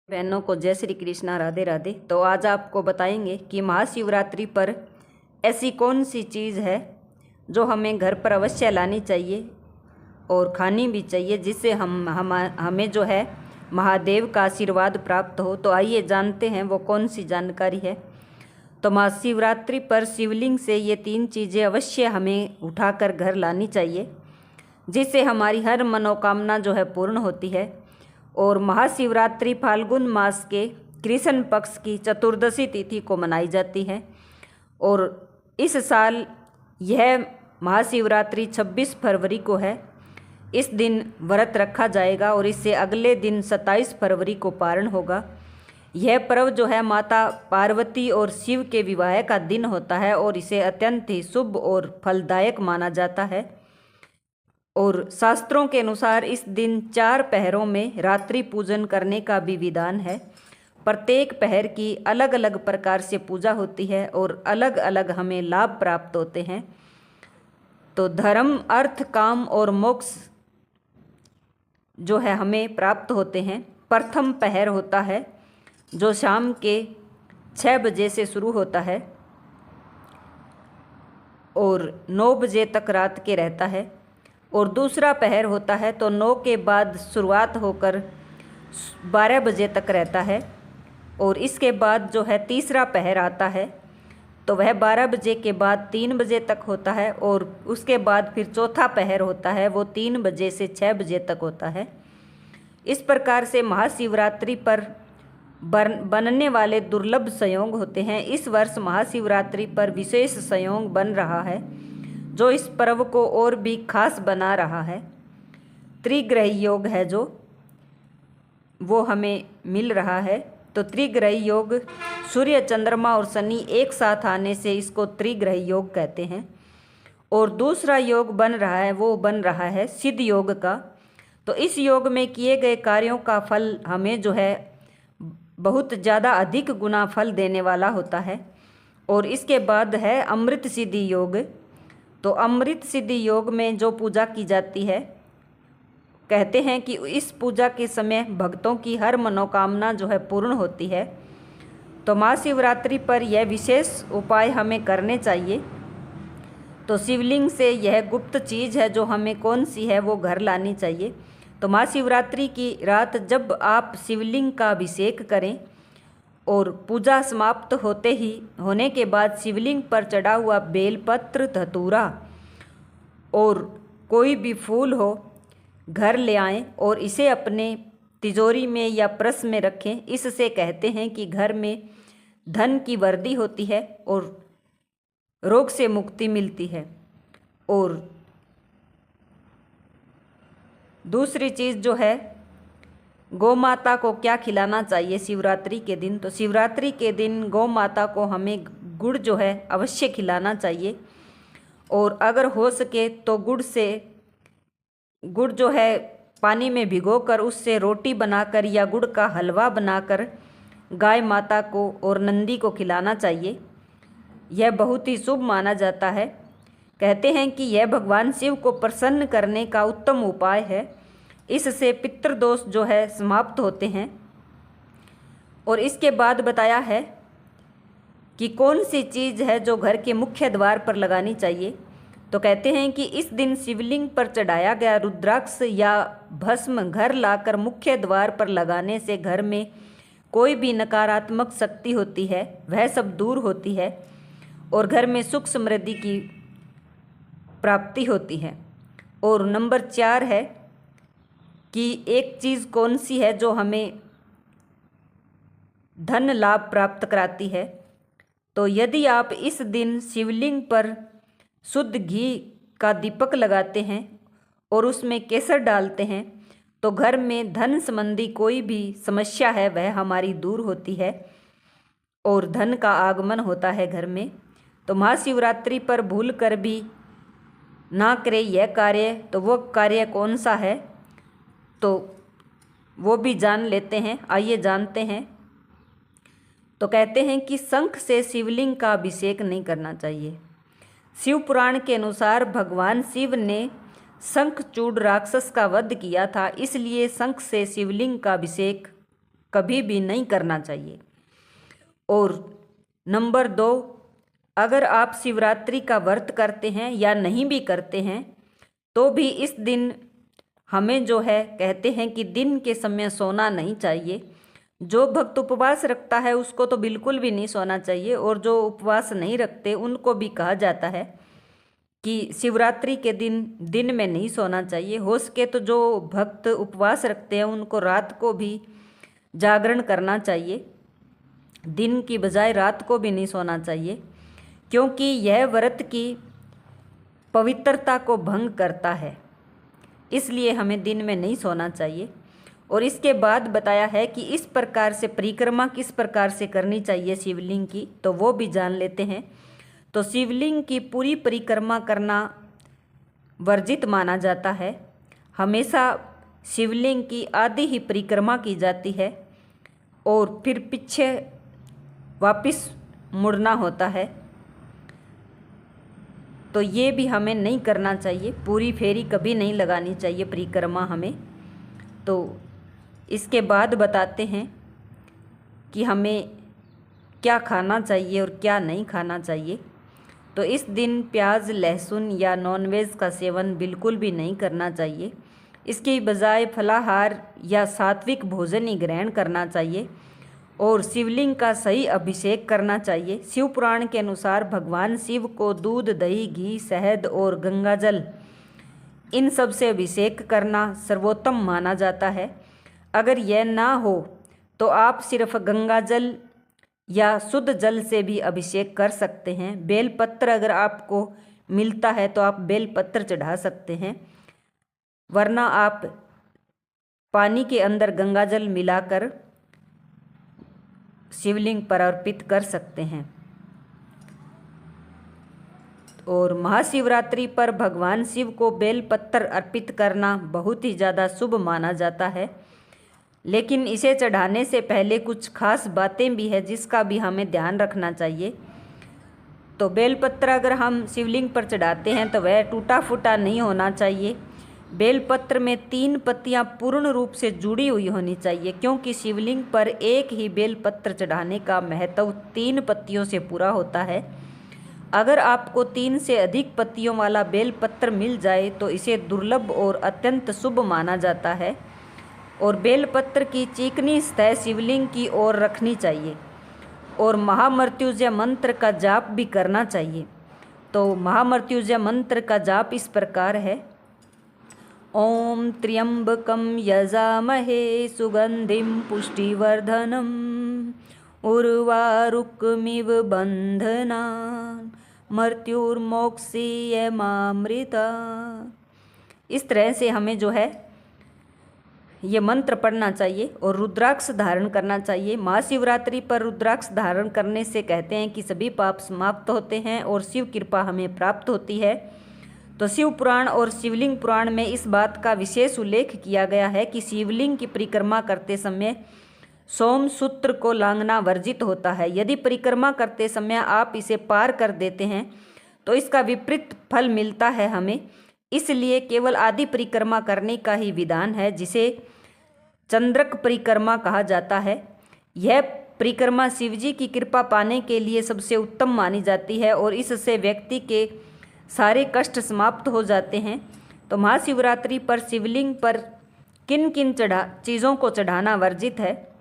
बहनों को जय श्री कृष्णा, राधे राधे। तो आज आपको बताएंगे कि महाशिवरात्रि पर ऐसी कौन सी चीज़ है जो हमें घर पर अवश्य लानी चाहिए और खानी भी चाहिए, जिससे हमें जो है महादेव का आशीर्वाद प्राप्त हो। तो आइए जानते हैं वो कौन सी जानकारी है। तो महाशिवरात्रि पर शिवलिंग से ये 3 चीज़ें अवश्य हमें उठाकर घर लानी चाहिए, जिससे हमारी हर मनोकामना जो है पूर्ण होती है। और महाशिवरात्रि फाल्गुन मास के कृष्ण पक्ष की चतुर्दशी तिथि को मनाई जाती है और इस साल यह महाशिवरात्रि 26 फरवरी को है। इस दिन व्रत रखा जाएगा और इससे अगले दिन 27 फरवरी को पारण होगा। यह पर्व जो है माता पार्वती और शिव के विवाह का दिन होता है और इसे अत्यंत ही शुभ और फलदायक माना जाता है। और शास्त्रों के अनुसार इस दिन 4 पहरों में रात्रि पूजन करने का भी विधान है। प्रत्येक पहर की अलग अलग प्रकार से पूजा होती है और अलग अलग हमें लाभ प्राप्त होते हैं। तो धर्म, अर्थ, काम और मोक्ष जो है हमें प्राप्त होते हैं। प्रथम पहर होता है जो शाम के 6 बजे से शुरू होता है और 9 बजे तक रात के रहता है। और दूसरा पहर होता है तो 9 के बाद शुरुआत होकर 12 बजे तक रहता है। और इसके बाद जो है तीसरा पहर आता है तो वह 12 बजे के बाद 3 बजे तक होता है। और उसके बाद फिर चौथा पहर होता है, वो 3 बजे से 6 बजे तक होता है। इस प्रकार से महाशिवरात्रि पर बनने वाले दुर्लभ संयोग होते हैं। इस वर्ष महाशिवरात्रि पर विशेष संयोग बन रहा है जो इस पर्व को और भी खास बना रहा है। त्रिग्रही योग है जो वो हमें मिल रहा है। तो त्रिग्रही योग सूर्य, चंद्रमा और शनि एक साथ आने से इसको त्रिग्रही योग कहते हैं। और दूसरा योग बन रहा है वो बन रहा है सिद्ध योग का। तो इस योग में किए गए कार्यों का फल हमें जो है बहुत ज़्यादा अधिक गुना फल देने वाला होता है। और इसके बाद है अमृत सिद्धि योग। तो अमृत सिद्धि योग में जो पूजा की जाती है, कहते हैं कि इस पूजा के समय भक्तों की हर मनोकामना जो है पूर्ण होती है। तो महाशिवरात्रि पर यह विशेष उपाय हमें करने चाहिए। तो शिवलिंग से यह गुप्त चीज़ है जो हमें कौन सी है वो घर लानी चाहिए। तो महाशिवरात्रि की रात जब आप शिवलिंग का अभिषेक करें और पूजा समाप्त होने के बाद शिवलिंग पर चढ़ा हुआ बेलपत्र, धतूरा और कोई भी फूल हो घर ले आएं और इसे अपने तिजोरी में या पर्स में रखें। इससे कहते हैं कि घर में धन की वृद्धि होती है और रोग से मुक्ति मिलती है। और दूसरी चीज़ जो है, गौ माता को क्या खिलाना चाहिए शिवरात्रि के दिन। तो शिवरात्रि के दिन गौ माता को हमें गुड़ जो है अवश्य खिलाना चाहिए। और अगर हो सके तो गुड़ जो है पानी में भिगोकर उससे रोटी बनाकर या गुड़ का हलवा बनाकर गाय माता को और नंदी को खिलाना चाहिए। यह बहुत ही शुभ माना जाता है। कहते हैं कि यह भगवान शिव को प्रसन्न करने का उत्तम उपाय है। इससे पितृदोष जो है समाप्त होते हैं। और इसके बाद बताया है कि कौन सी चीज़ है जो घर के मुख्य द्वार पर लगानी चाहिए। तो कहते हैं कि इस दिन शिवलिंग पर चढ़ाया गया रुद्राक्ष या भस्म घर लाकर मुख्य द्वार पर लगाने से घर में कोई भी नकारात्मक शक्ति होती है वह सब दूर होती है और घर में सुख समृद्धि की प्राप्ति होती है। और नंबर 4 है कि एक चीज़ कौन सी है जो हमें धन लाभ प्राप्त कराती है। तो यदि आप इस दिन शिवलिंग पर शुद्ध घी का दीपक लगाते हैं और उसमें केसर डालते हैं तो घर में धन संबंधी कोई भी समस्या है वह हमारी दूर होती है और धन का आगमन होता है घर में। तो महाशिवरात्रि पर भूल कर भी ना करें यह कार्य। तो वो कार्य कौन सा है तो वो भी जान लेते हैं। आइए जानते हैं। तो कहते हैं कि शंख से शिवलिंग का अभिषेक नहीं करना चाहिए। शिव पुराण के अनुसार भगवान शिव ने शंखचूड़ राक्षस का वध किया था, इसलिए शंख से शिवलिंग का अभिषेक कभी भी नहीं करना चाहिए। और नंबर 2, अगर आप शिवरात्रि का व्रत करते हैं या नहीं भी करते हैं तो भी इस दिन हमें जो है कहते हैं कि दिन के समय सोना नहीं चाहिए। जो भक्त उपवास रखता है उसको तो बिल्कुल भी नहीं सोना चाहिए, और जो उपवास नहीं रखते उनको भी कहा जाता है कि शिवरात्रि के दिन में नहीं सोना चाहिए। हो सके तो जो भक्त उपवास रखते हैं उनको रात को भी जागरण करना चाहिए, दिन की बजाय रात को भी नहीं सोना चाहिए, क्योंकि यह व्रत की पवित्रता को भंग करता है। इसलिए हमें दिन में नहीं सोना चाहिए। और इसके बाद बताया है कि इस प्रकार से परिक्रमा किस प्रकार से करनी चाहिए शिवलिंग की, तो वो भी जान लेते हैं। तो शिवलिंग की पूरी परिक्रमा करना वर्जित माना जाता है। हमेशा शिवलिंग की आधी ही परिक्रमा की जाती है और फिर पीछे वापस मुड़ना होता है। तो ये भी हमें नहीं करना चाहिए, पूरी फेरी कभी नहीं लगानी चाहिए परिक्रमा हमें। तो इसके बाद बताते हैं कि हमें क्या खाना चाहिए और क्या नहीं खाना चाहिए। तो इस दिन प्याज, लहसुन या नॉनवेज का सेवन बिल्कुल भी नहीं करना चाहिए। इसके बजाय फलाहार या सात्विक भोजन ही ग्रहण करना चाहिए और शिवलिंग का सही अभिषेक करना चाहिए। शिव पुराण के अनुसार भगवान शिव को दूध, दही, घी, शहद और गंगाजल इन सब से अभिषेक करना सर्वोत्तम माना जाता है। अगर यह ना हो तो आप सिर्फ गंगाजल या शुद्ध जल से भी अभिषेक कर सकते हैं। बेलपत्र अगर आपको मिलता है तो आप बेलपत्र चढ़ा सकते हैं, वरना आप पानी के अंदर गंगाजल मिलाकर शिवलिंग पर अर्पित कर सकते हैं। और महाशिवरात्रि पर भगवान शिव को बेलपत्र अर्पित करना बहुत ही ज़्यादा शुभ माना जाता है, लेकिन इसे चढ़ाने से पहले कुछ खास बातें भी हैं जिसका भी हमें ध्यान रखना चाहिए। तो बेलपत्र अगर हम शिवलिंग पर चढ़ाते हैं तो वह टूटा फूटा नहीं होना चाहिए। बेलपत्र में 3 पत्तियां पूर्ण रूप से जुड़ी हुई होनी चाहिए, क्योंकि शिवलिंग पर एक ही बेलपत्र चढ़ाने का महत्व 3 पत्तियों से पूरा होता है। अगर आपको 3 से अधिक पत्तियों वाला बेलपत्र मिल जाए तो इसे दुर्लभ और अत्यंत शुभ माना जाता है। और बेलपत्र की चिकनी सतह शिवलिंग की ओर रखनी चाहिए और महामृत्युंजय मंत्र का जाप भी करना चाहिए। तो महामृत्युंजय मंत्र का जाप इस प्रकार है: ओम त्र्यंबकं यजामहे सुगंधिं पुष्टिवर्धनम् उर्वारुकमिव बंधनान् मृत्युर्मोक्षीयमामृता। इस तरह से हमें जो है ये मंत्र पढ़ना चाहिए और रुद्राक्ष धारण करना चाहिए। महाशिवरात्रि पर रुद्राक्ष धारण करने से कहते हैं कि सभी पाप समाप्त होते हैं और शिव कृपा हमें प्राप्त होती है। तो शिव पुराण और शिवलिंग पुराण में इस बात का विशेष उल्लेख किया गया है कि शिवलिंग की परिक्रमा करते समय सोम सूत्र को लांघना वर्जित होता है। यदि परिक्रमा करते समय आप इसे पार कर देते हैं तो इसका विपरीत फल मिलता है हमें। इसलिए केवल आधी परिक्रमा करने का ही विधान है, जिसे चंद्रक परिक्रमा कहा जाता है। यह परिक्रमा शिवजी की कृपा पाने के लिए सबसे उत्तम मानी जाती है और इससे व्यक्ति के सारे कष्ट समाप्त हो जाते हैं। तो महाशिवरात्रि पर शिवलिंग पर किन किन चीज़ों को चढ़ाना वर्जित है?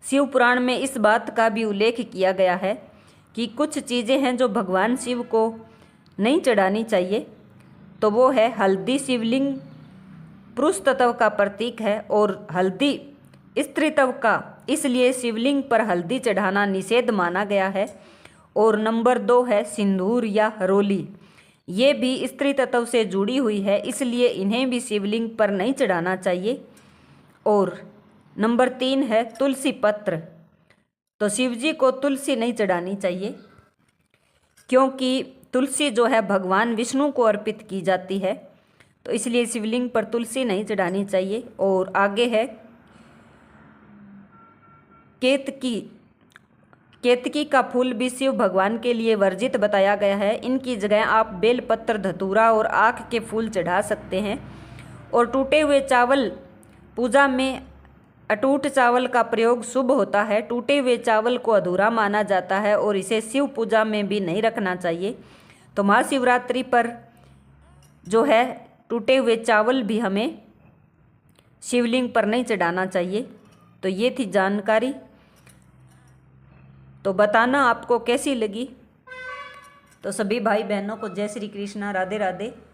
शिव पुराण में इस बात का भी उल्लेख किया गया है कि कुछ चीज़ें हैं जो भगवान शिव को नहीं चढ़ानी चाहिए। तो वो है हल्दी। शिवलिंग पुरुष तत्व का प्रतीक है और हल्दी स्त्री तत्व का, इसलिए शिवलिंग पर हल्दी चढ़ाना निषेध माना गया है। और नंबर 2 है सिंदूर या हरोली। ये भी स्त्री तत्व से जुड़ी हुई है, इसलिए इन्हें भी शिवलिंग पर नहीं चढ़ाना चाहिए। और नंबर 3 है तुलसी पत्र। तो शिवजी को तुलसी नहीं चढ़ानी चाहिए, क्योंकि तुलसी जो है भगवान विष्णु को अर्पित की जाती है, तो इसलिए शिवलिंग पर तुलसी नहीं चढ़ानी चाहिए। और आगे है केतकी। केतकी का फूल भी शिव भगवान के लिए वर्जित बताया गया है। इनकी जगह आप बेलपत्र, धतूरा और आक के फूल चढ़ा सकते हैं। और टूटे हुए चावल पूजा में अटूट चावल का प्रयोग शुभ होता है। टूटे हुए चावल को अधूरा माना जाता है और इसे शिव पूजा में भी नहीं रखना चाहिए। तो महाशिवरात्रि पर जो है टूटे हुए चावल भी हमें शिवलिंग पर नहीं चढ़ाना चाहिए। तो ये थी जानकारी। तो बताना आपको कैसी लगी। तो सभी भाई बहनों को जय श्री कृष्णा, राधे राधे।